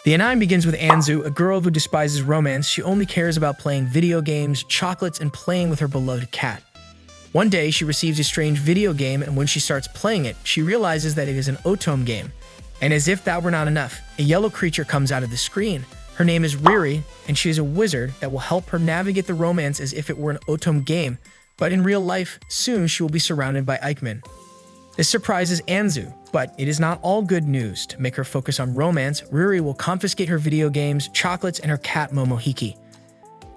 The anime begins with Anzu, a girl who despises romance. She only cares about playing video games, chocolates, and playing with her beloved cat. One day, she receives a strange video game, and when she starts playing it, she realizes that it is an Otome game. And as if that were not enough, a yellow creature comes out of the screen. Her name is Riri, and she is a wizard that will help her navigate the romance as if it were an Otome game, but in real life, soon she will be surrounded by Eichmann. This surprises Anzu, but it is not all good news. To make her focus on romance, Riri will confiscate her video games, chocolates, and her cat Momohiki.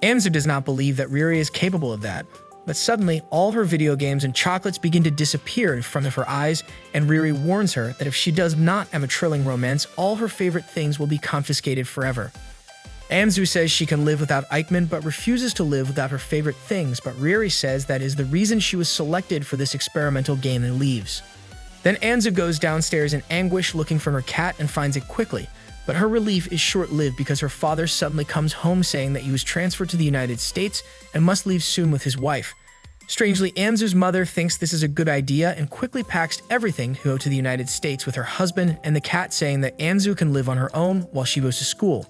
Anzu does not believe that Riri is capable of that, but suddenly all her video games and chocolates begin to disappear in front of her eyes, and Riri warns her that if she does not have a thrilling romance, all her favorite things will be confiscated forever. Anzu says she can live without Eichmann, but refuses to live without her favorite things, but Riri says that is the reason she was selected for this experimental game and leaves. Then Anzu goes downstairs in anguish looking for her cat and finds it quickly, but her relief is short-lived because her father suddenly comes home saying that he was transferred to the United States and must leave soon with his wife. Strangely, Anzu's mother thinks this is a good idea and quickly packs everything to go to the United States with her husband and the cat, saying that Anzu can live on her own while she goes to school.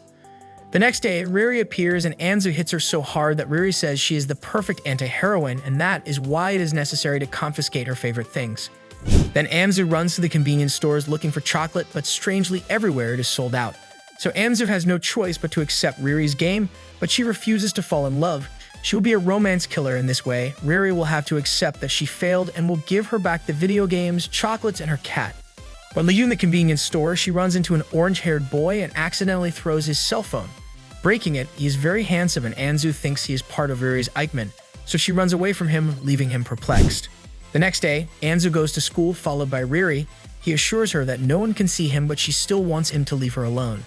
The next day, Riri appears and Anzu hits her so hard that Riri says she is the perfect anti-heroine, and that is why it is necessary to confiscate her favorite things. Then Anzu runs to the convenience stores looking for chocolate, but strangely everywhere it is sold out. So Anzu has no choice but to accept Riri's game, but she refuses to fall in love. She will be a romance killer in this way. Riri will have to accept that she failed and will give her back the video games, chocolates, and her cat. When leaving in the convenience store, she runs into an orange-haired boy and accidentally throws his cell phone. Breaking it, he is very handsome and Anzu thinks he is part of Riri's Eichmann, so she runs away from him, leaving him perplexed. The next day, Anzu goes to school, followed by Riri. He assures her that no one can see him, but she still wants him to leave her alone.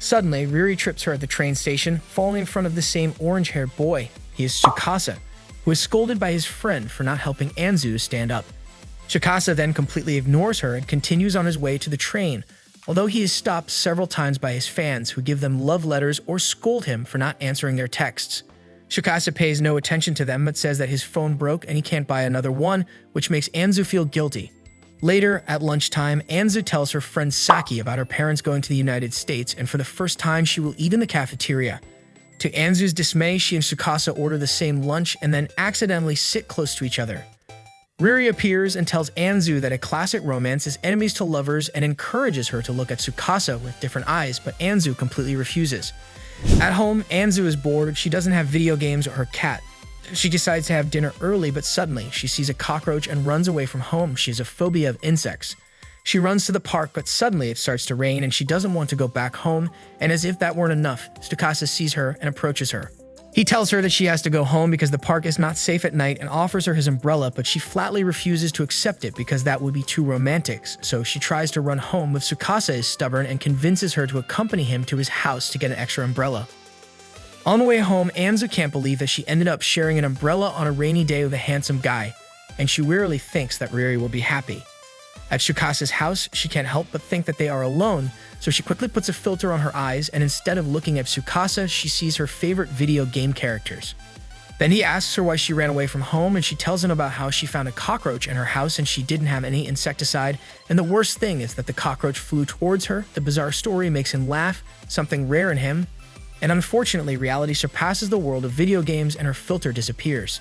Suddenly, Riri trips her at the train station, falling in front of the same orange-haired boy. He is Tsukasa, who is scolded by his friend for not helping Anzu stand up. Tsukasa then completely ignores her and continues on his way to the train, although he is stopped several times by his fans who give them love letters or scold him for not answering their texts. Tsukasa pays no attention to them but says that his phone broke and he can't buy another one, which makes Anzu feel guilty. Later, at lunchtime, Anzu tells her friend Saki about her parents going to the United States, and for the first time she will eat in the cafeteria. To Anzu's dismay, she and Tsukasa order the same lunch and then accidentally sit close to each other. Riri appears and tells Anzu that a classic romance is enemies to lovers and encourages her to look at Tsukasa with different eyes, but Anzu completely refuses. At home, Anzu is bored. She doesn't have video games or her cat. She decides to have dinner early, but suddenly she sees a cockroach and runs away from home. She has a phobia of insects. She runs to the park, but suddenly it starts to rain and she doesn't want to go back home, and as if that weren't enough, Tsukasa sees her and approaches her. He tells her that she has to go home because the park is not safe at night and offers her his umbrella, but she flatly refuses to accept it because that would be too romantic, so she tries to run home, but Tsukasa is stubborn and convinces her to accompany him to his house to get an extra umbrella. On the way home, Anzu can't believe that she ended up sharing an umbrella on a rainy day with a handsome guy, and she wearily thinks that Riri will be happy. At Tsukasa's house, she can't help but think that they are alone, so she quickly puts a filter on her eyes, and instead of looking at Tsukasa, she sees her favorite video game characters. Then he asks her why she ran away from home, and she tells him about how she found a cockroach in her house and she didn't have any insecticide, and the worst thing is that the cockroach flew towards her. The bizarre story makes him laugh, something rare in him, and unfortunately, reality surpasses the world of video games and her filter disappears.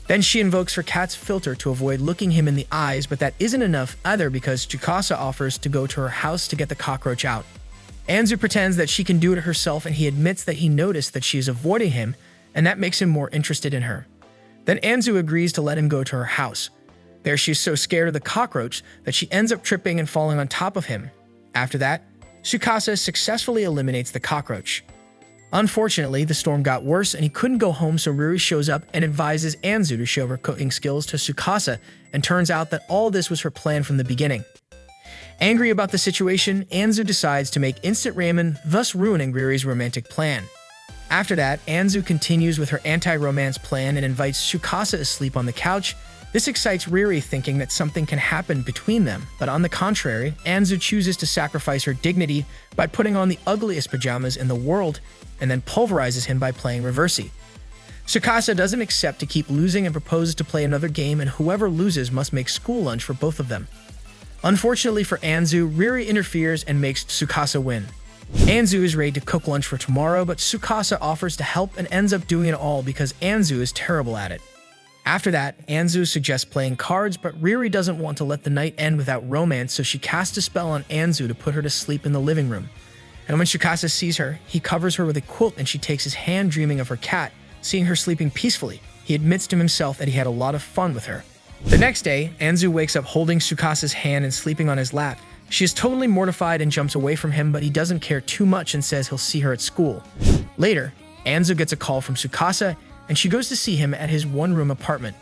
Then she invokes her cat's filter to avoid looking him in the eyes, but that isn't enough either because Tsukasa offers to go to her house to get the cockroach out. Anzu pretends that she can do it herself, and he admits that he noticed that she is avoiding him, and that makes him more interested in her. Then Anzu agrees to let him go to her house. There she is so scared of the cockroach that she ends up tripping and falling on top of him. After that, Tsukasa successfully eliminates the cockroach. Unfortunately, the storm got worse and he couldn't go home, so Riri shows up and advises Anzu to show her cooking skills to Tsukasa, and turns out that all this was her plan from the beginning. Angry about the situation, Anzu decides to make instant ramen, thus ruining Riri's romantic plan. After that, Anzu continues with her anti-romance plan and invites Tsukasa asleep on the couch. This excites Riri, thinking that something can happen between them, but on the contrary, Anzu chooses to sacrifice her dignity by putting on the ugliest pajamas in the world and then pulverizes him by playing Reversi. Tsukasa doesn't accept to keep losing and proposes to play another game, and whoever loses must make school lunch for both of them. Unfortunately for Anzu, Riri interferes and makes Tsukasa win. Anzu is ready to cook lunch for tomorrow, but Tsukasa offers to help and ends up doing it all because Anzu is terrible at it. After that, Anzu suggests playing cards, but Riri doesn't want to let the night end without romance, so she casts a spell on Anzu to put her to sleep in the living room. And when Tsukasa sees her, he covers her with a quilt and she takes his hand, dreaming of her cat. Seeing her sleeping peacefully, he admits to himself that he had a lot of fun with her. The next day, Anzu wakes up holding Tsukasa's hand and sleeping on his lap. She is totally mortified and jumps away from him, but he doesn't care too much and says he'll see her at school. Later, Anzu gets a call from Tsukasa, and she goes to see him at his one-room apartment.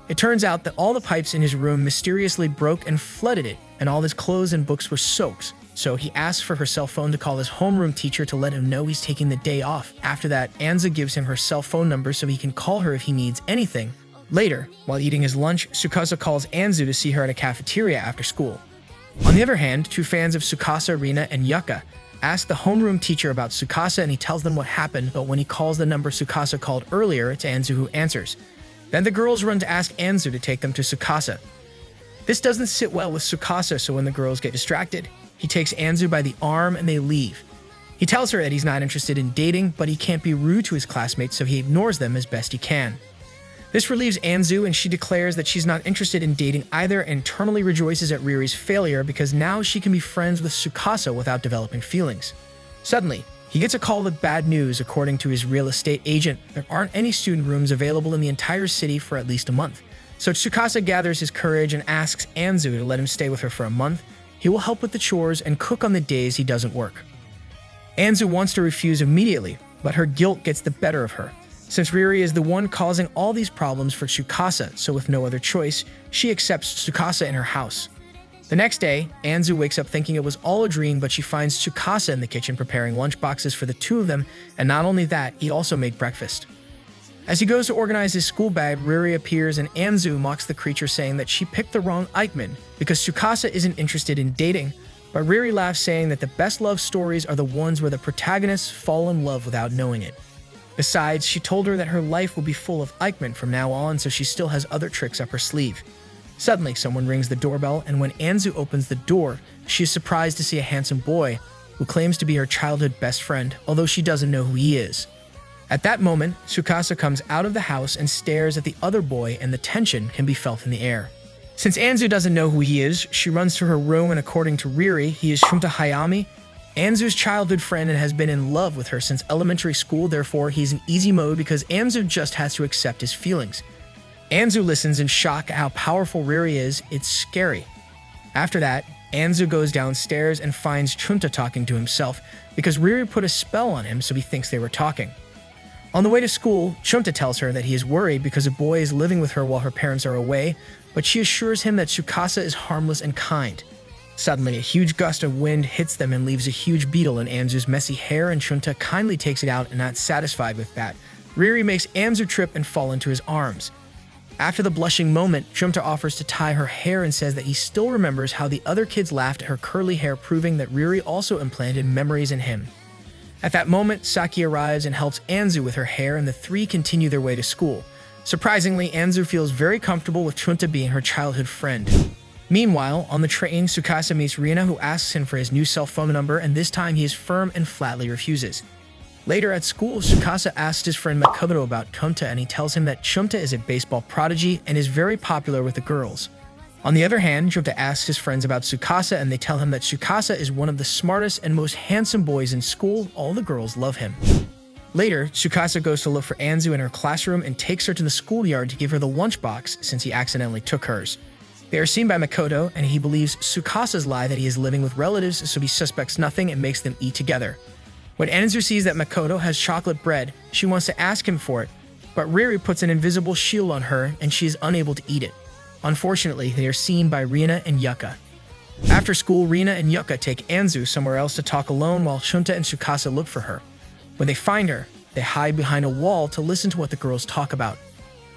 It turns out that all the pipes in his room mysteriously broke and flooded it, and all his clothes and books were soaked. So he asks for her cell phone to call his homeroom teacher to let him know he's taking the day off. After that, Anzu gives him her cell phone number so he can call her if he needs anything. Later, while eating his lunch, Tsukasa calls Anzu to see her at a cafeteria after school. On the other hand, two fans of Tsukasa, Rina and Yuka, ask the homeroom teacher about Tsukasa and he tells them what happened, but when he calls the number Tsukasa called earlier, it's Anzu who answers. Then the girls run to ask Anzu to take them to Tsukasa. This doesn't sit well with Tsukasa, so when the girls get distracted, he takes Anzu by the arm and they leave. He tells her that he's not interested in dating, but he can't be rude to his classmates, so he ignores them as best he can. This relieves Anzu, and she declares that she's not interested in dating either and internally rejoices at Riri's failure because now she can be friends with Tsukasa without developing feelings. Suddenly, he gets a call with bad news. According to his real estate agent, there aren't any student rooms available in the entire city for at least a month. So Tsukasa gathers his courage and asks Anzu to let him stay with her for a month. He will help with the chores and cook on the days he doesn't work. Anzu wants to refuse immediately, but her guilt gets the better of her. Since Riri is the one causing all these problems for Tsukasa, so with no other choice, she accepts Tsukasa in her house. The next day, Anzu wakes up thinking it was all a dream, but she finds Tsukasa in the kitchen preparing lunchboxes for the two of them, and not only that, he also made breakfast. As he goes to organize his school bag, Riri appears and Anzu mocks the creature, saying that she picked the wrong R0mant because Tsukasa isn't interested in dating, but Riri laughs, saying that the best love stories are the ones where the protagonists fall in love without knowing it. Besides, she told her that her life will be full of R0mant from now on, so she still has other tricks up her sleeve. Suddenly, someone rings the doorbell, and when Anzu opens the door, she is surprised to see a handsome boy who claims to be her childhood best friend, although she doesn't know who he is. At that moment, Tsukasa comes out of the house and stares at the other boy, and the tension can be felt in the air. Since Anzu doesn't know who he is, she runs to her room, and according to Riri, he is Shunta Hayami, Anzu's childhood friend, and has been in love with her since elementary school. Therefore, he's in easy mode because Anzu just has to accept his feelings. Anzu listens in shock at how powerful Riri is. It's scary. After that, Anzu goes downstairs and finds Chunta talking to himself because Riri put a spell on him, so he thinks they were talking. On the way to school, Chunta tells her that he is worried because a boy is living with her while her parents are away, but she assures him that Tsukasa is harmless and kind. Suddenly, a huge gust of wind hits them and leaves a huge beetle in Anzu's messy hair, and Chunta kindly takes it out and not satisfied with that, Riri makes Anzu trip and fall into his arms. After the blushing moment, Chunta offers to tie her hair and says that he still remembers how the other kids laughed at her curly hair, proving that Riri also implanted memories in him. At that moment, Saki arrives and helps Anzu with her hair, and the three continue their way to school. Surprisingly, Anzu feels very comfortable with Chunta being her childhood friend. Meanwhile, on the train, Tsukasa meets Rina, who asks him for his new cell phone number, and this time he is firm and flatly refuses. Later at school, Tsukasa asks his friend Makoto about Chunta, and he tells him that Chunta is a baseball prodigy and is very popular with the girls. On the other hand, Chunta asks his friends about Tsukasa, and they tell him that Tsukasa is one of the smartest and most handsome boys in school. All the girls love him. Later, Tsukasa goes to look for Anzu in her classroom and takes her to the schoolyard to give her the lunchbox since he accidentally took hers. They are seen by Makoto, and he believes Tsukasa's lie that he is living with relatives, so he suspects nothing and makes them eat together. When Anzu sees that Makoto has chocolate bread, she wants to ask him for it, but Riri puts an invisible shield on her and she is unable to eat it. Unfortunately, they are seen by Rina and Yuka. After school, Rina and Yuka take Anzu somewhere else to talk alone while Chunta and Tsukasa look for her. When they find her, they hide behind a wall to listen to what the girls talk about.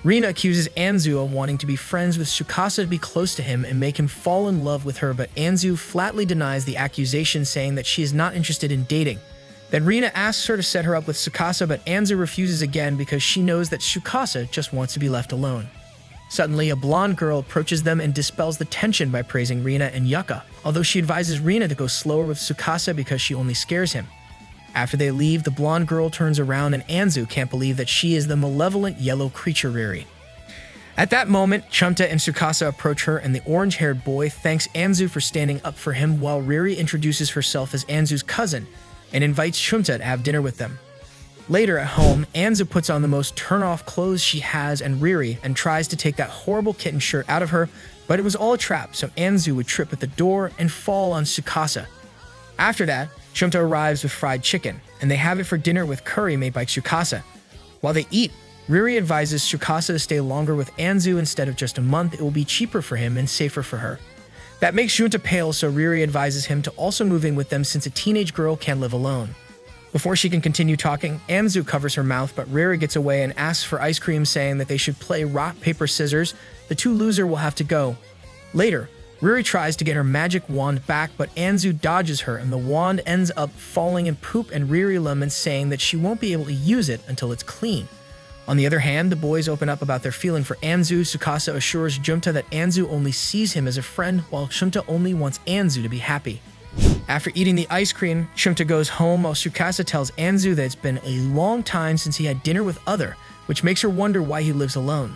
Rina accuses Anzu of wanting to be friends with Tsukasa to be close to him and make him fall in love with her, but Anzu flatly denies the accusation, saying that she is not interested in dating. Then Rina asks her to set her up with Tsukasa, but Anzu refuses again because she knows that Tsukasa just wants to be left alone. Suddenly, a blonde girl approaches them and dispels the tension by praising Rina and Yuka, although she advises Rina to go slower with Tsukasa because she only scares him. After they leave, the blonde girl turns around and Anzu can't believe that she is the malevolent yellow creature Riri. At that moment, Chumta and Tsukasa approach her and the orange-haired boy thanks Anzu for standing up for him while Riri introduces herself as Anzu's cousin and invites Chumta to have dinner with them. Later at home, Anzu puts on the most turn-off clothes she has and Riri and tries to take that horrible kitten shirt out of her, but it was all a trap, so Anzu would trip at the door and fall on Tsukasa. After that, Chumta arrives with fried chicken, and they have it for dinner with curry made by Tsukasa. While they eat, Riri advises Tsukasa to stay longer with Anzu instead of just a month. It will be cheaper for him and safer for her. That makes Chumta pale, so Riri advises him to also move in with them since a teenage girl can't live alone. Before she can continue talking, Anzu covers her mouth, but Riri gets away and asks for ice cream, saying that they should play rock, paper, scissors. The two losers will have to go. Later, Riri tries to get her magic wand back, but Anzu dodges her and the wand ends up falling in poop, and Riri laments, saying that she won't be able to use it until it's clean. On the other hand, the boys open up about their feeling for Anzu. Tsukasa assures Chumta that Anzu only sees him as a friend, while Chumta only wants Anzu to be happy. After eating the ice cream, Chumta goes home while Tsukasa tells Anzu that it's been a long time since he had dinner with Other, which makes her wonder why he lives alone.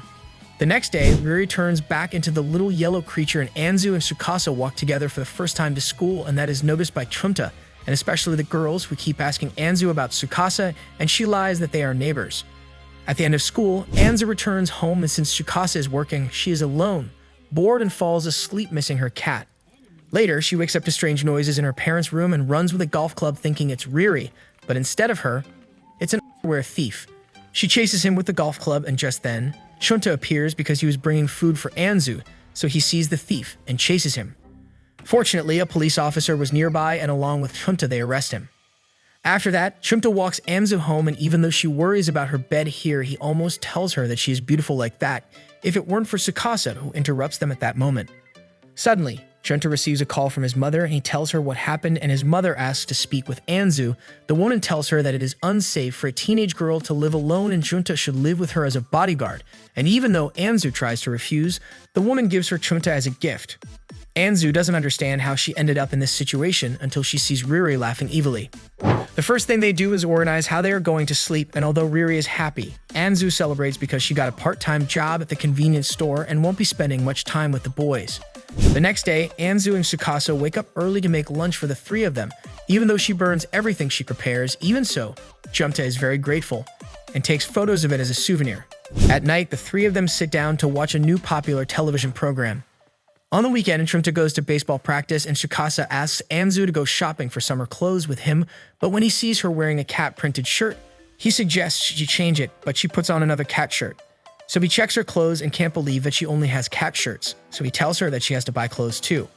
The next day, Riri turns back into the little yellow creature and Anzu and Tsukasa walk together for the first time to school, and that is noticed by Chumta, and especially the girls who keep asking Anzu about Tsukasa, and she lies that they are neighbors. At the end of school, Anzu returns home, and since Tsukasa is working, she is alone, bored, and falls asleep missing her cat. Later, she wakes up to strange noises in her parents' room and runs with a golf club thinking it's Riri, but instead of her, it's an underwear thief. She chases him with the golf club, and just then, Chumta appears because he was bringing food for Anzu, so he sees the thief and chases him. Fortunately, a police officer was nearby, and along with Chumta, they arrest him. After that, Chumta walks Anzu home, and even though she worries about her bed here, he almost tells her that she is beautiful like that, if it weren't for Tsukasa, who interrupts them at that moment. Suddenly, Chumta receives a call from his mother, and he tells her what happened, and his mother asks to speak with Anzu. The woman tells her that it is unsafe for a teenage girl to live alone and Chumta should live with her as a bodyguard, and even though Anzu tries to refuse, the woman gives her Chumta as a gift. Anzu doesn't understand how she ended up in this situation until she sees Riri laughing evilly. The first thing they do is organize how they are going to sleep, and although Riri is happy, Anzu celebrates because she got a part-time job at the convenience store and won't be spending much time with the boys. The next day, Anzu and Tsukasa wake up early to make lunch for the three of them. Even though she burns everything she prepares, even so, Chumta is very grateful and takes photos of it as a souvenir. At night, the three of them sit down to watch a new popular television program. On the weekend, Chumta goes to baseball practice, and Tsukasa asks Anzu to go shopping for summer clothes with him, but when he sees her wearing a cat-printed shirt, he suggests she change it, but she puts on another cat shirt. So he checks her clothes and can't believe that she only has cat shirts, so he tells her that she has to buy clothes too.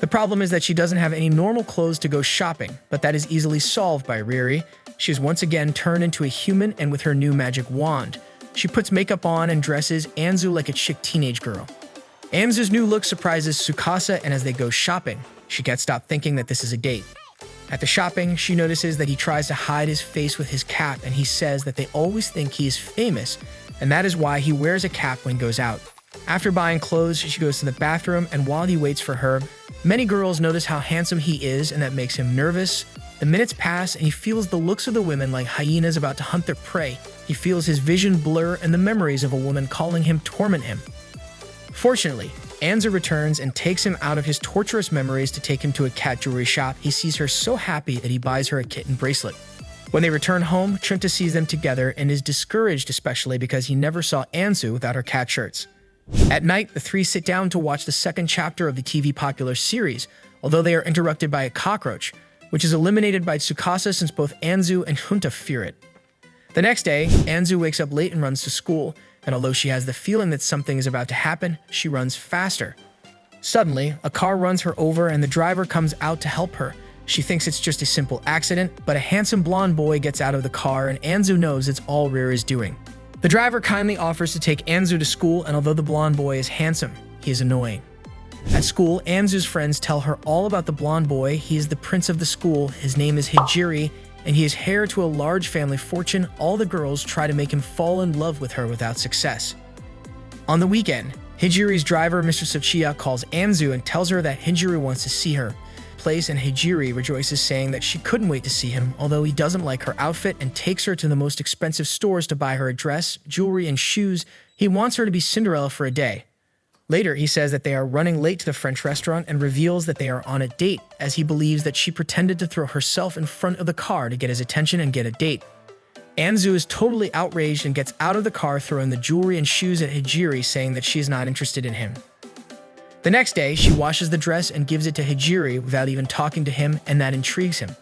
The problem is that she doesn't have any normal clothes to go shopping, but that is easily solved by Riri. She is once again turned into a human, and with her new magic wand, she puts makeup on and dresses Anzu like a chic teenage girl. Anzu's new look surprises Tsukasa, and as they go shopping, she can't stop thinking that this is a date. At the shopping, she notices that he tries to hide his face with his cap, and he says that they always think he is famous, and that is why he wears a cap when he goes out. After buying clothes, she goes to the bathroom, and while he waits for her, many girls notice how handsome he is, and that makes him nervous. The minutes pass, and he feels the looks of the women like hyenas about to hunt their prey. He feels his vision blur, and the memories of a woman calling him torment him. Fortunately, Anzu returns and takes him out of his torturous memories to take him to a cat jewelry shop. He sees her so happy that he buys her a kitten bracelet. When they return home, Chumta sees them together and is discouraged, especially because he never saw Anzu without her cat shirts. At night, the three sit down to watch the second chapter of the TV popular series, although they are interrupted by a cockroach, which is eliminated by Tsukasa since both Anzu and Chumta fear it. The next day, Anzu wakes up late and runs to school, and although she has the feeling that something is about to happen, she runs faster. Suddenly, a car runs her over and the driver comes out to help her. She thinks it's just a simple accident, but a handsome blonde boy gets out of the car, and Anzu knows it's all Riri is doing. The driver kindly offers to take Anzu to school, and although the blonde boy is handsome, he is annoying. At school, Anzu's friends tell her all about the blonde boy. He is the prince of the school, his name is Hijiri, and he is heir to a large family fortune. All the girls try to make him fall in love with her without success. On the weekend, Hijiri's driver, Mr. Tsuchiya, calls Anzu and tells her that Hijiri wants to see her. And Hijiri rejoices, saying that she couldn't wait to see him, although he doesn't like her outfit and takes her to the most expensive stores to buy her a dress, jewelry, and shoes. He wants her to be Cinderella for a day. Later, he says that they are running late to the French restaurant and reveals that they are on a date, as he believes that she pretended to throw herself in front of the car to get his attention and get a date. Anzu is totally outraged and gets out of the car, throwing the jewelry and shoes at Hijiri, saying that she is not interested in him. The next day, she washes the dress and gives it to Hijiri without even talking to him, and that intrigues him.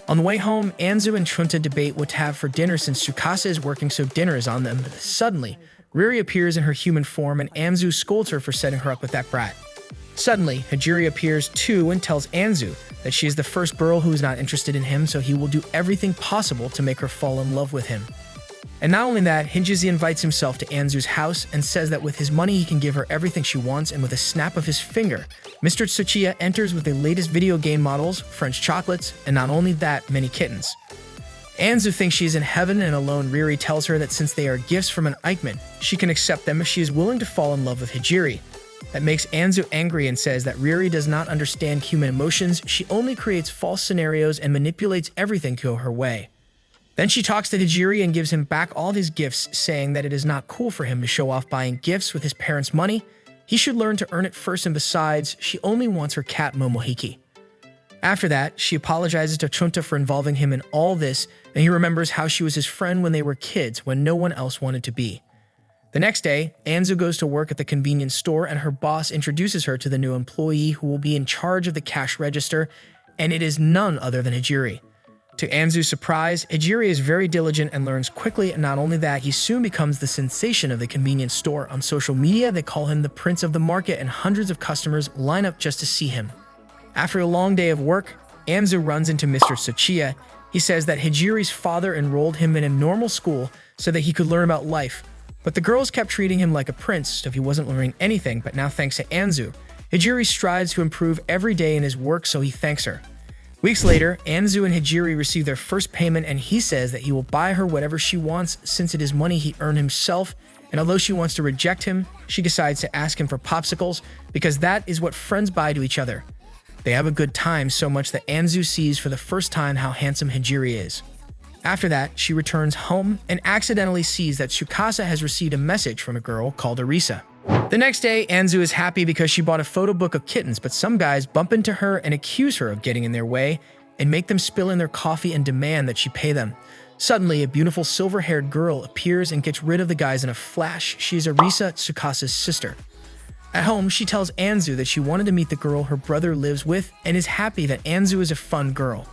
On the way home, Anzu and Chunta debate what to have for dinner since Tsukasa is working, so dinner is on them. But suddenly, Riri appears in her human form and Anzu scolds her for setting her up with that brat. Suddenly, Hijiri appears too and tells Anzu that she is the first girl who is not interested in him, so he will do everything possible to make her fall in love with him. And not only that, Hijiri invites himself to Anzu's house and says that with his money he can give her everything she wants, and with a snap of his finger, Mr. Tsuchiya enters with the latest video game models, French chocolates, and not only that, many kittens. Anzu thinks she is in heaven, and alone Riri tells her that since they are gifts from an R0mant, she can accept them if she is willing to fall in love with Hijiri. That makes Anzu angry and says that Riri does not understand human emotions, she only creates false scenarios and manipulates everything to go her way. Then she talks to Hijiri and gives him back all his gifts, saying that it is not cool for him to show off buying gifts with his parents' money. He should learn to earn it first, and besides, she only wants her cat Momohiki. After that, she apologizes to Chunta for involving him in all this, and he remembers how she was his friend when they were kids, when no one else wanted to be. The next day, Anzu goes to work at the convenience store, and her boss introduces her to the new employee who will be in charge of the cash register, and it is none other than Hijiri. To Anzu's surprise, Hijiri is very diligent and learns quickly, and not only that, he soon becomes the sensation of the convenience store. On social media, they call him the Prince of the Market, and hundreds of customers line up just to see him. After a long day of work, Anzu runs into Mr. Tsuchiya. He says that Hijiri's father enrolled him in a normal school so that he could learn about life, but the girls kept treating him like a prince, so he wasn't learning anything. But now, thanks to Anzu, Hijiri strives to improve every day in his work, so he thanks her. Weeks later, Anzu and Hijiri receive their first payment, and he says that he will buy her whatever she wants since it is money he earned himself, and although she wants to reject him, she decides to ask him for popsicles because that is what friends buy to each other. They have a good time, so much that Anzu sees for the first time how handsome Hijiri is. After that, she returns home and accidentally sees that Tsukasa has received a message from a girl called Arisa. The next day, Anzu is happy because she bought a photo book of kittens, but some guys bump into her and accuse her of getting in their way and make them spill in their coffee and demand that she pay them. Suddenly, a beautiful silver-haired girl appears and gets rid of the guys in a flash. She is Arisa, Tsukasa's sister. At home, she tells Anzu that she wanted to meet the girl her brother lives with and is happy that Anzu is a fun girl.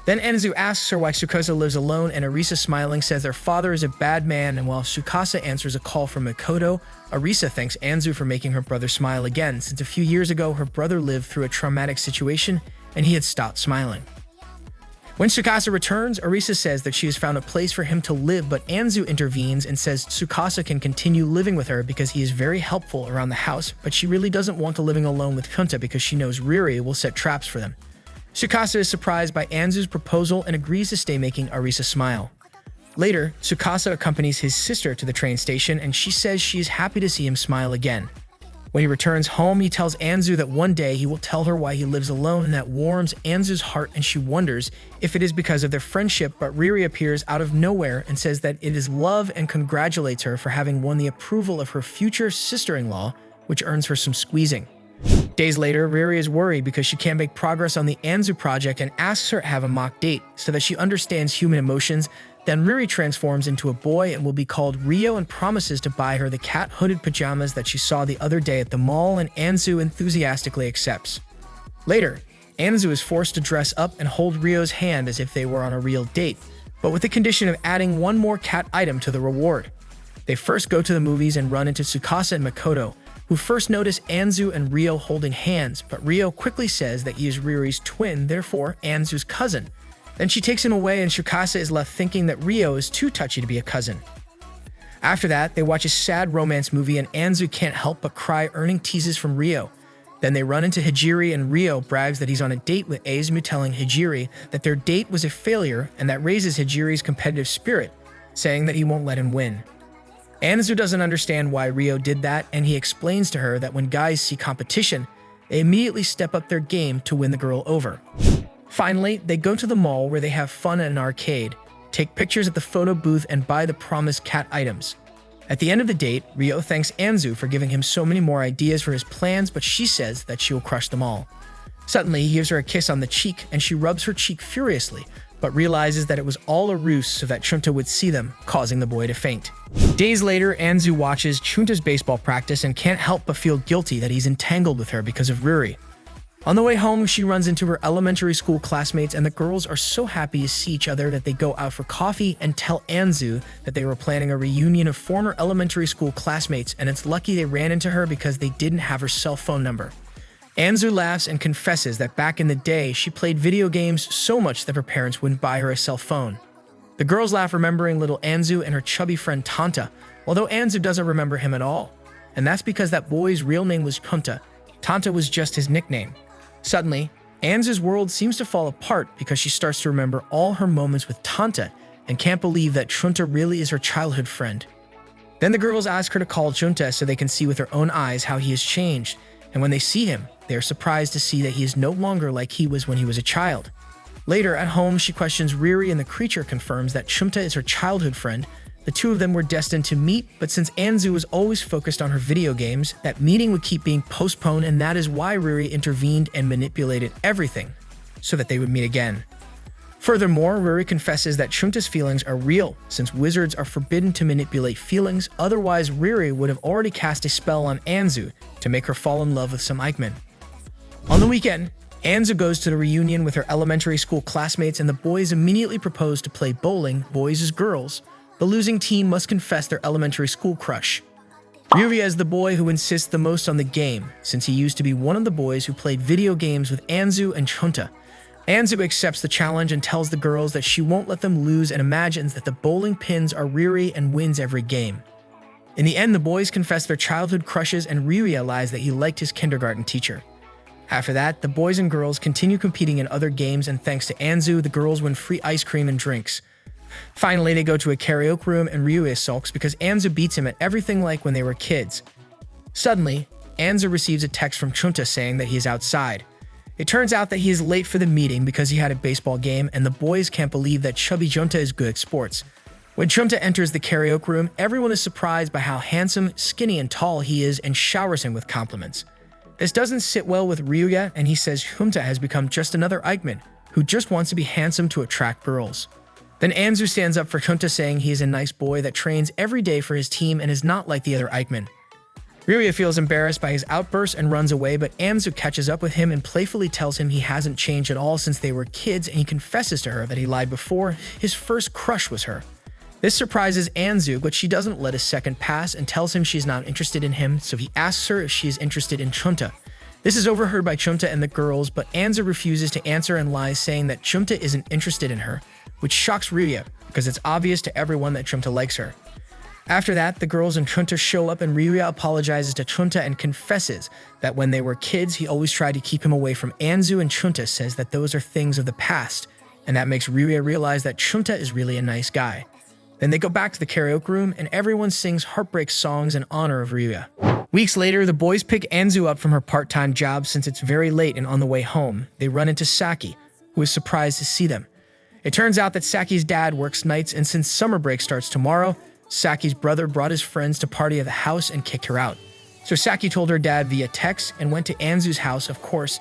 Then Anzu asks her why Tsukasa lives alone, and Arisa, smiling, says their father is a bad man, and while Tsukasa answers a call from Makoto, Arisa thanks Anzu for making her brother smile again, since a few years ago her brother lived through a traumatic situation and he had stopped smiling. When Tsukasa returns, Arisa says that she has found a place for him to live, but Anzu intervenes and says Tsukasa can continue living with her because he is very helpful around the house, but she really doesn't want to living alone with Chunta because she knows Riri will set traps for them. Tsukasa is surprised by Anzu's proposal and agrees to stay, making Arisa smile. Later, Tsukasa accompanies his sister to the train station, and she says she is happy to see him smile again. When he returns home, he tells Anzu that one day he will tell her why he lives alone, and that warms Anzu's heart, and she wonders if it is because of their friendship, but Riri appears out of nowhere and says that it is love and congratulates her for having won the approval of her future sister-in-law, which earns her some squeezing. Days later, Riri is worried because she can't make progress on the Anzu project and asks her to have a mock date so that she understands human emotions. Then Riri transforms into a boy and will be called Rio and promises to buy her the cat hooded pajamas that she saw the other day at the mall, and Anzu enthusiastically accepts. Later, Anzu is forced to dress up and hold Rio's hand as if they were on a real date, but with the condition of adding one more cat item to the reward. They first go to the movies and run into Tsukasa and Makoto, who first notice Anzu and Rio holding hands, but Rio quickly says that he is Riri's twin, therefore Anzu's cousin. Then she takes him away, and Tsukasa is left thinking that Rio is too touchy to be a cousin. After that, they watch a sad romance movie, and Anzu can't help but cry, earning teases from Rio. Then they run into Hijiri, and Rio brags that he's on a date with R0mant, telling Hijiri that their date was a failure, and that raises Hijiri's competitive spirit, saying that he won't let him win. Anzu doesn't understand why Ryo did that, and he explains to her that when guys see competition, they immediately step up their game to win the girl over. Finally, they go to the mall where they have fun at an arcade, take pictures at the photo booth, and buy the promised cat items. At the end of the date, Ryo thanks Anzu for giving him so many more ideas for his plans, but she says that she will crush them all. Suddenly, he gives her a kiss on the cheek, and she rubs her cheek furiously, but realizes that it was all a ruse so that Chunta would see them, causing the boy to faint. Days later, Anzu watches Chunta's baseball practice and can't help but feel guilty that he's entangled with her because of Ruri. On the way home, she runs into her elementary school classmates, and the girls are so happy to see each other that they go out for coffee and tell Anzu that they were planning a reunion of former elementary school classmates, and it's lucky they ran into her because they didn't have her cell phone number. Anzu laughs and confesses that back in the day, she played video games so much that her parents wouldn't buy her a cell phone. The girls laugh, remembering little Anzu and her chubby friend Tanta, although Anzu doesn't remember him at all. And that's because that boy's real name was Chunta. Tanta was just his nickname. Suddenly, Anzu's world seems to fall apart because she starts to remember all her moments with Tanta and can't believe that Chunta really is her childhood friend. Then the girls ask her to call Chunta so they can see with their own eyes how he has changed, and when they see him, they are surprised to see that he is no longer like he was when he was a child. Later, at home, she questions Riri, and the creature confirms that Chunta is her childhood friend. The two of them were destined to meet, but since Anzu was always focused on her video games, that meeting would keep being postponed, and that is why Riri intervened and manipulated everything so that they would meet again. Furthermore, Riri confesses that Chunta's feelings are real, since wizards are forbidden to manipulate feelings, otherwise Riri would have already cast a spell on Anzu to make her fall in love with some Eichmann. On the weekend, Anzu goes to the reunion with her elementary school classmates, and the boys immediately propose to play bowling, boys as girls. The losing team must confess their elementary school crush. Ryuya is the boy who insists the most on the game, since he used to be one of the boys who played video games with Anzu and Chunta. Anzu accepts the challenge and tells the girls that she won't let them lose and imagines that the bowling pins are Riri and wins every game. In the end, the boys confess their childhood crushes, and Ryuya lies that he liked his kindergarten teacher. After that, the boys and girls continue competing in other games, and thanks to Anzu, the girls win free ice cream and drinks. Finally, they go to a karaoke room, and Ryuya sulks because Anzu beats him at everything like when they were kids. Suddenly, Anzu receives a text from Chunta saying that he is outside. It turns out that he is late for the meeting because he had a baseball game, and the boys can't believe that chubby Chunta is good at sports. When Chunta enters the karaoke room, everyone is surprised by how handsome, skinny, and tall he is and showers him with compliments. This doesn't sit well with Ryuya, and he says Chunta has become just another Eichmann who just wants to be handsome to attract girls. Then Anzu stands up for Chunta, saying he is a nice boy that trains every day for his team and is not like the other Eichmann. Ryuya feels embarrassed by his outburst and runs away, but Anzu catches up with him and playfully tells him he hasn't changed at all since they were kids, and he confesses to her that he lied before. His first crush was her. This surprises Anzu, but she doesn't let a second pass and tells him she's not interested in him, so he asks her if she is interested in Chunta. This is overheard by Chunta and the girls, but Anzu refuses to answer and lies, saying that Chunta isn't interested in her, which shocks Ryuya because it's obvious to everyone that Chunta likes her. After that, the girls and Chunta show up, and Ryuya apologizes to Chunta and confesses that when they were kids, he always tried to keep him away from Anzu, and Chunta says that those are things of the past, and that makes Ryuya realize that Chunta is really a nice guy. Then they go back to the karaoke room, and everyone sings heartbreak songs in honor of Ryuya. Weeks later, the boys pick Anzu up from her part-time job since it's very late, and on the way home, they run into Saki, who is surprised to see them. It turns out that Saki's dad works nights, and since summer break starts tomorrow, Saki's brother brought his friends to party at the house and kicked her out. So Saki told her dad via text and went to Anzu's house. Of course,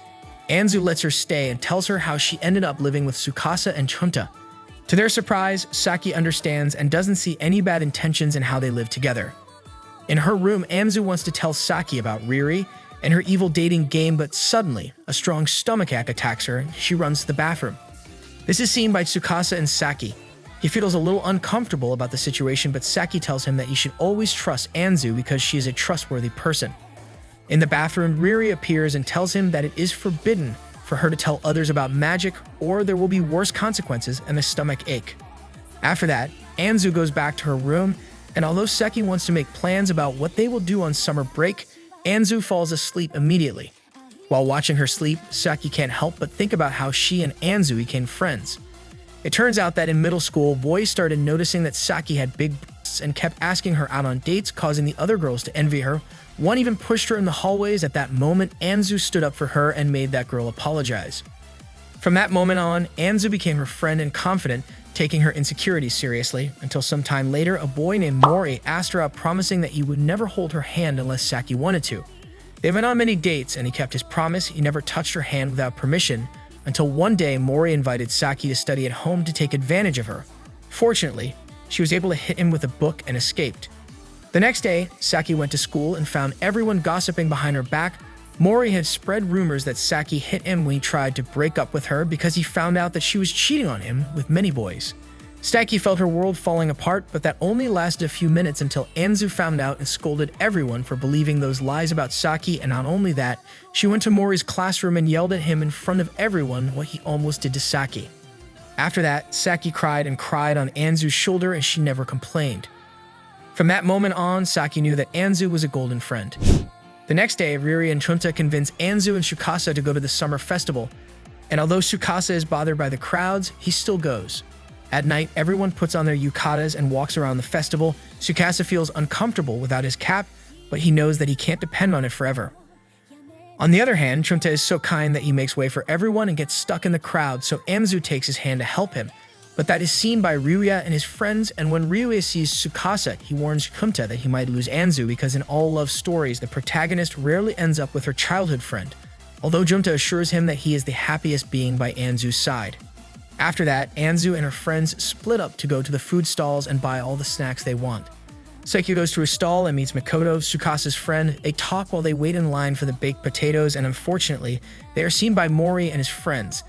Anzu lets her stay and tells her how she ended up living with Tsukasa and Chunta. To their surprise, Saki understands and doesn't see any bad intentions in how they live together. In her room, Anzu wants to tell Saki about Riri and her evil dating game, but suddenly, a strong stomachache attacks her and she runs to the bathroom. This is seen by Tsukasa and Saki. He feels a little uncomfortable about the situation, but Saki tells him that he should always trust Anzu because she is a trustworthy person. In the bathroom, Riri appears and tells him that it is forbidden for her to tell others about magic, or there will be worse consequences and a stomach ache. After that, Anzu goes back to her room, and although Saki wants to make plans about what they will do on summer break, Anzu falls asleep immediately. While watching her sleep, Saki can't help but think about how she and Anzu became friends. It turns out that in middle school, boys started noticing that Saki had big breasts, interests and kept asking her out on dates, causing the other girls to envy her. One even pushed her in the hallways. At that moment, Anzu stood up for her and made that girl apologize. From that moment on, Anzu became her friend and confidant, taking her insecurities seriously, until sometime later, a boy named Mori asked her out, promising that he would never hold her hand unless Saki wanted to. They went on many dates, and he kept his promise. He never touched her hand without permission, until one day Mori invited Saki to study at home to take advantage of her. Fortunately, she was able to hit him with a book and escaped. The next day, Saki went to school and found everyone gossiping behind her back. Mori had spread rumors that Saki hit him when he tried to break up with her because he found out that she was cheating on him with many boys. Saki felt her world falling apart, but that only lasted a few minutes until Anzu found out and scolded everyone for believing those lies about Saki, and not only that, she went to Mori's classroom and yelled at him in front of everyone what he almost did to Saki. After that, Saki cried and cried on Anzu's shoulder, and she never complained. From that moment on, Saki knew that Anzu was a golden friend. The next day, Riri and Chunta convince Anzu and Tsukasa to go to the summer festival, and although Tsukasa is bothered by the crowds, he still goes. At night, everyone puts on their yukatas and walks around the festival. Tsukasa feels uncomfortable without his cap, but he knows that he can't depend on it forever. On the other hand, Chunta is so kind that he makes way for everyone and gets stuck in the crowd, so Anzu takes his hand to help him. But that is seen by Ryuya and his friends, and when Ryuya sees Tsukasa, he warns Chunta that he might lose Anzu because in all love stories, the protagonist rarely ends up with her childhood friend, although Chunta assures him that he is the happiest being by Anzu's side. After that, Anzu and her friends split up to go to the food stalls and buy all the snacks they want. Seki goes to a stall and meets Makoto, Tsukasa's friend. They talk while they wait in line for the baked potatoes, and unfortunately, they are seen by Mori and his friends.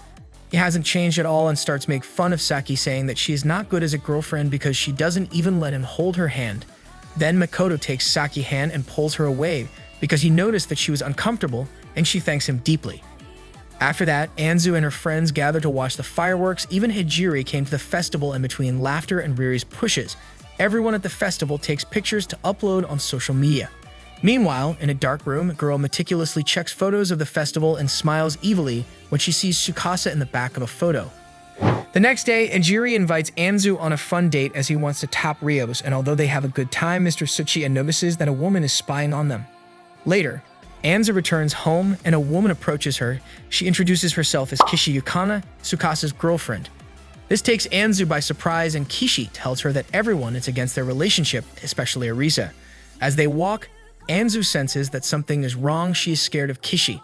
He hasn't changed at all and starts making fun of Saki, saying that she is not good as a girlfriend because she doesn't even let him hold her hand. Then Makoto takes Saki's hand and pulls her away because he noticed that she was uncomfortable, and she thanks him deeply. After that, Anzu and her friends gather to watch the fireworks. Even Hijiri came to the festival, and between laughter and Riri's pushes, everyone at the festival takes pictures to upload on social media. Meanwhile, in a dark room, a girl meticulously checks photos of the festival and smiles evilly when she sees Tsukasa in the back of a photo. The next day, Hijiri invites Anzu on a fun date as he wants to top Rio's, and although they have a good time, Mr. Tsuchiya notices that a woman is spying on them. Later, Anzu returns home and a woman approaches her. She introduces herself as Kishi Yukana, Tsukasa's girlfriend. This takes Anzu by surprise, and Kishi tells her that everyone is against their relationship, especially Arisa. As they walk, Anzu senses that something is wrong. She is scared of Kishi.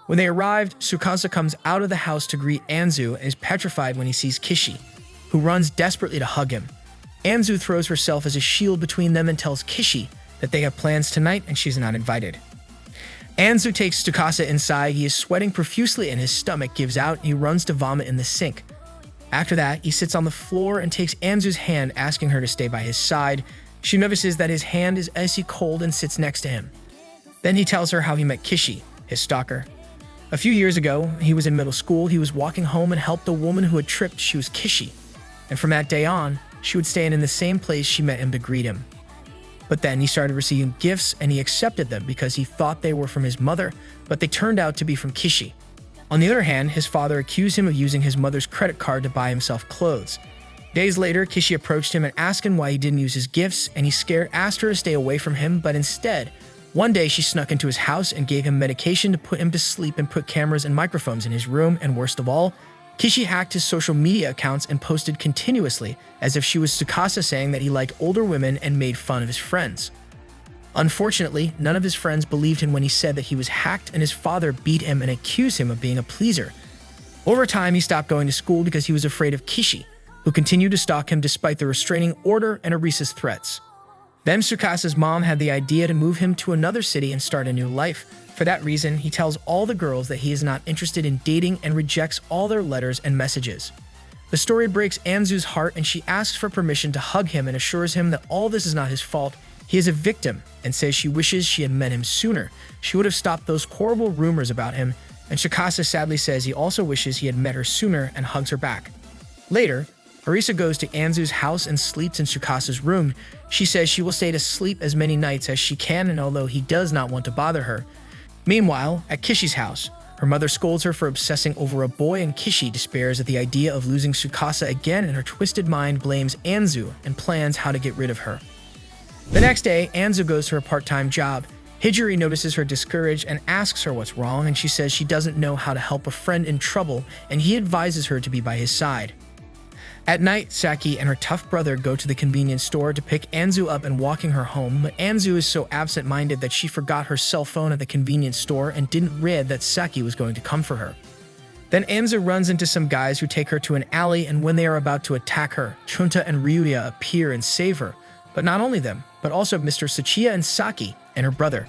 When they arrived, Tsukasa comes out of the house to greet Anzu and is petrified when he sees Kishi, who runs desperately to hug him. Anzu throws herself as a shield between them and tells Kishi that they have plans tonight and she's not invited. Anzu takes Tsukasa inside. He is sweating profusely and his stomach gives out, and he runs to vomit in the sink. After that, he sits on the floor and takes Anzu's hand, asking her to stay by his side. She notices that his hand is icy cold and sits next to him. Then he tells her how he met Kishi, his stalker. A few years ago, he was in middle school. He was walking home and helped a woman who had tripped. She was Kishi. And from that day on, she would stay in the same place she met him to greet him. But then he started receiving gifts and he accepted them because he thought they were from his mother, but they turned out to be from Kishi. On the other hand, his father accused him of using his mother's credit card to buy himself clothes. Days later, Kishi approached him and asked him why he didn't use his gifts, and he scared asked her to stay away from him, but instead, one day she snuck into his house and gave him medication to put him to sleep and put cameras and microphones in his room, and worst of all, Kishi hacked his social media accounts and posted continuously as if she was Tsukasa, saying that he liked older women and made fun of his friends. Unfortunately, none of his friends believed him when he said that he was hacked, and his father beat him and accused him of being a pleaser. Over time, he stopped going to school because he was afraid of Kishi, who continued to stalk him despite the restraining order and Arisa's threats. Then Tsukasa's mom had the idea to move him to another city and start a new life. For that reason, he tells all the girls that he is not interested in dating and rejects all their letters and messages. The story breaks Anzu's heart, and she asks for permission to hug him and assures him that all this is not his fault. He is a victim, and says she wishes she had met him sooner. She would have stopped those horrible rumors about him, and Tsukasa sadly says he also wishes he had met her sooner and hugs her back. Later, Arisa goes to Anzu's house and sleeps in Tsukasa's room. She says she will stay to sleep as many nights as she can, and although he does not want to bother her. Meanwhile, at Kishi's house, her mother scolds her for obsessing over a boy, and Kishi despairs at the idea of losing Tsukasa again, and her twisted mind blames Anzu and plans how to get rid of her. The next day, Anzu goes to her part-time job. Hijiri notices her discouraged and asks her what's wrong, and she says she doesn't know how to help a friend in trouble, and he advises her to be by his side. At night, Saki and her tough brother go to the convenience store to pick Anzu up and walking her home, but Anzu is so absent-minded that she forgot her cell phone at the convenience store and didn't read that Saki was going to come for her. Then Anzu runs into some guys who take her to an alley, and when they are about to attack her, Chunta and Ryuya appear and save her. But not only them, but also Mr. Tsuchiya and Saki and her brother.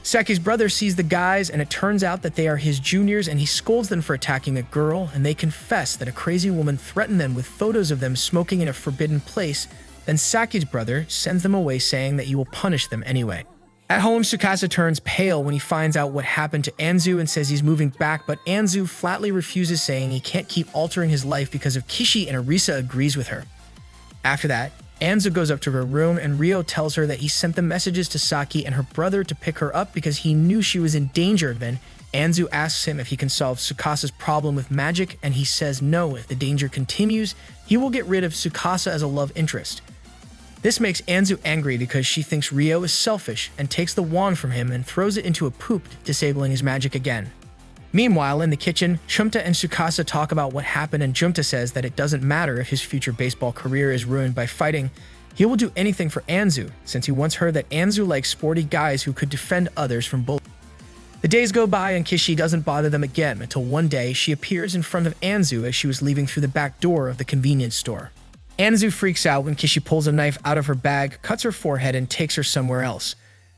Saki's brother sees the guys, and it turns out that they are his juniors, and he scolds them for attacking a girl, and they confess that a crazy woman threatened them with photos of them smoking in a forbidden place. Then Saki's brother sends them away saying that he will punish them anyway. At home, Tsukasa turns pale when he finds out what happened to Anzu and says he's moving back, but Anzu flatly refuses, saying he can't keep altering his life because of Kishi, and Arisa agrees with her. After that, Anzu goes up to her room, and Ryo tells her that he sent the messages to Saki and her brother to pick her up because he knew she was in danger. Then Anzu asks him if he can solve Tsukasa's problem with magic, and he says no. If the danger continues, he will get rid of Tsukasa as a love interest. This makes Anzu angry because she thinks Ryo is selfish and takes the wand from him and throws it into a poop, disabling his magic again. Meanwhile, in the kitchen, Chunta and Tsukasa talk about what happened, and Chunta says that it doesn't matter if his future baseball career is ruined by fighting. He will do anything for Anzu, since he once heard that Anzu likes sporty guys who could defend others from bullies. The days go by, and Kishi doesn't bother them again until one day she appears in front of Anzu as she was leaving through the back door of the convenience store. Anzu freaks out when Kishi pulls a knife out of her bag, cuts her forehead, and takes her somewhere else.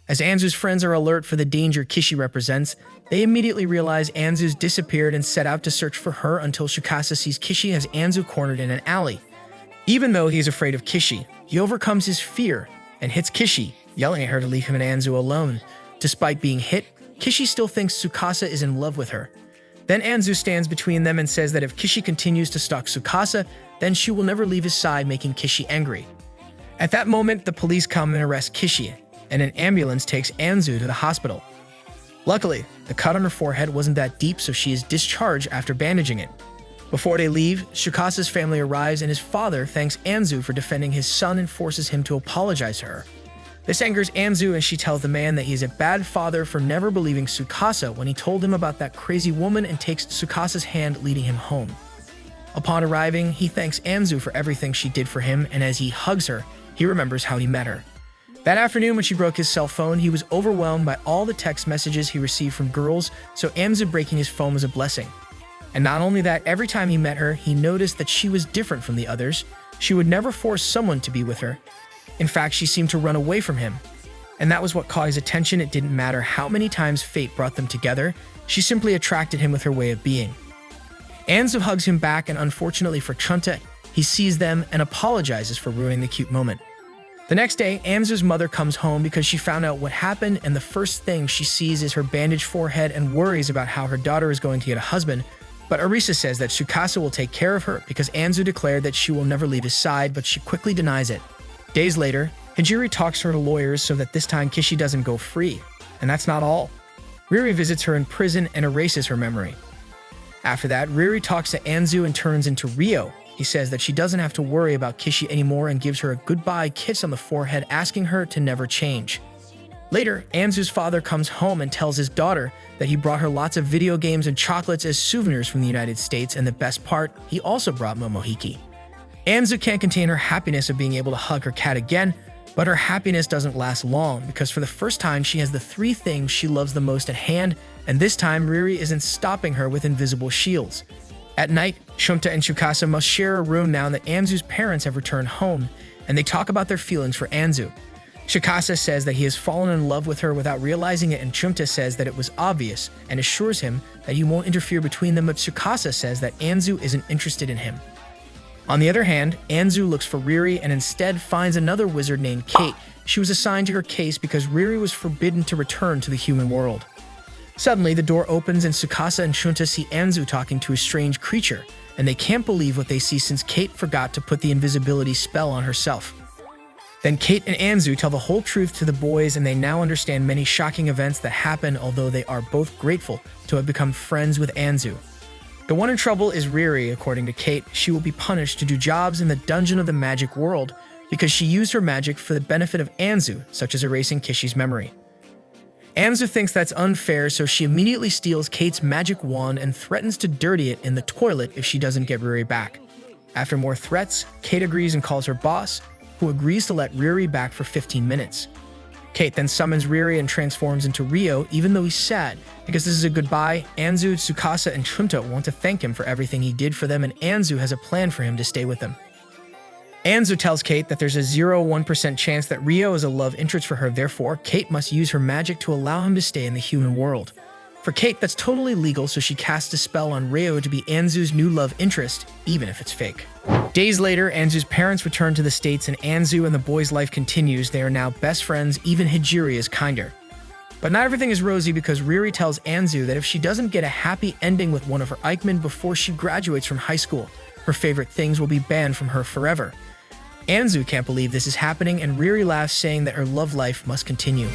As Anzu's friends are alert for the danger Kishi represents, they immediately realize Anzu's disappeared and set out to search for her until Tsukasa sees Kishi as Anzu cornered in an alley. Even though he's afraid of Kishi, he overcomes his fear and hits Kishi, yelling at her to leave him and Anzu alone. Despite being hit, Kishi still thinks Tsukasa is in love with her. Then Anzu stands between them and says that if Kishi continues to stalk Tsukasa, then she will never leave his side, making Kishi angry. At that moment, the police come and arrest Kishi, and an ambulance takes Anzu to the hospital. Luckily, the cut on her forehead wasn't that deep, so she is discharged after bandaging it. Before they leave, Tsukasa's family arrives, and his father thanks Anzu for defending his son and forces him to apologize to her. This angers Anzu, and she tells the man that he is a bad father for never believing Tsukasa when he told him about that crazy woman, and takes Tsukasa's hand, leading him home. Upon arriving, he thanks Anzu for everything she did for him, and as he hugs her, he remembers how he met her. That afternoon, when she broke his cell phone, he was overwhelmed by all the text messages he received from girls, so Anzu breaking his phone was a blessing. And not only that, every time he met her, he noticed that she was different from the others. She would never force someone to be with her. In fact, she seemed to run away from him. And that was what caught his attention. It didn't matter how many times fate brought them together, she simply attracted him with her way of being. Anzu hugs him back, and unfortunately for Chunta, he sees them and apologizes for ruining the cute moment. The next day, Anzu's mother comes home because she found out what happened, and the first thing she sees is her bandaged forehead and worries about how her daughter is going to get a husband. But Arisa says that Tsukasa will take care of her because Anzu declared that she will never leave his side, but she quickly denies it. Days later, Hijiri talks to her lawyers so that this time Kishi doesn't go free. And that's not all. Riri visits her in prison and erases her memory. After that, Riri talks to Anzu and turns into Ryo. He says that she doesn't have to worry about Kishi anymore and gives her a goodbye kiss on the forehead, asking her to never change. Later, Anzu's father comes home and tells his daughter that he brought her lots of video games and chocolates as souvenirs from the United States, and the best part, he also brought Momohiki. Anzu can't contain her happiness of being able to hug her cat again, but her happiness doesn't last long because for the first time she has the three things she loves the most at hand, and this time Riri isn't stopping her with invisible shields. At night, Chunta and Tsukasa must share a room now that Anzu's parents have returned home, and they talk about their feelings for Anzu. Tsukasa says that he has fallen in love with her without realizing it, and Chunta says that it was obvious and assures him that he won't interfere between them, but Tsukasa says that Anzu isn't interested in him. On the other hand, Anzu looks for Riri and instead finds another wizard named Kate. She was assigned to her case because Riri was forbidden to return to the human world. Suddenly, the door opens and Tsukasa and Chunta see Anzu talking to a strange creature, and they can't believe what they see since Kate forgot to put the invisibility spell on herself. Then Kate and Anzu tell the whole truth to the boys, and they now understand many shocking events that happen, although they are both grateful to have become friends with Anzu. The one in trouble is Riri. According to Kate, she will be punished to do jobs in the dungeon of the magic world, because she used her magic for the benefit of Anzu, such as erasing Kishi's memory. Anzu thinks that's unfair, so she immediately steals Kate's magic wand and threatens to dirty it in the toilet if she doesn't get Riri back. After more threats, Kate agrees and calls her boss, who agrees to let Riri back for 15 minutes. Kate then summons Riri and transforms into Ryo, even though he's sad, because this is a goodbye. Anzu, Tsukasa, and Chunta want to thank him for everything he did for them, and Anzu has a plan for him to stay with them. Anzu tells Kate that there's a 0.1% chance that Ryo is a love interest for her, therefore, Kate must use her magic to allow him to stay in the human world. For Kate, that's totally legal, so she casts a spell on Ryo to be Anzu's new love interest, even if it's fake. Days later, Anzu's parents return to the States and Anzu and the boy's life continues. They are now best friends, even Hijiri is kinder. But not everything is rosy because Riri tells Anzu that if she doesn't get a happy ending with one of her Eichmann before she graduates from high school, her favorite things will be banned from her forever. Anzu can't believe this is happening and Riri laughs, saying that her love life must continue.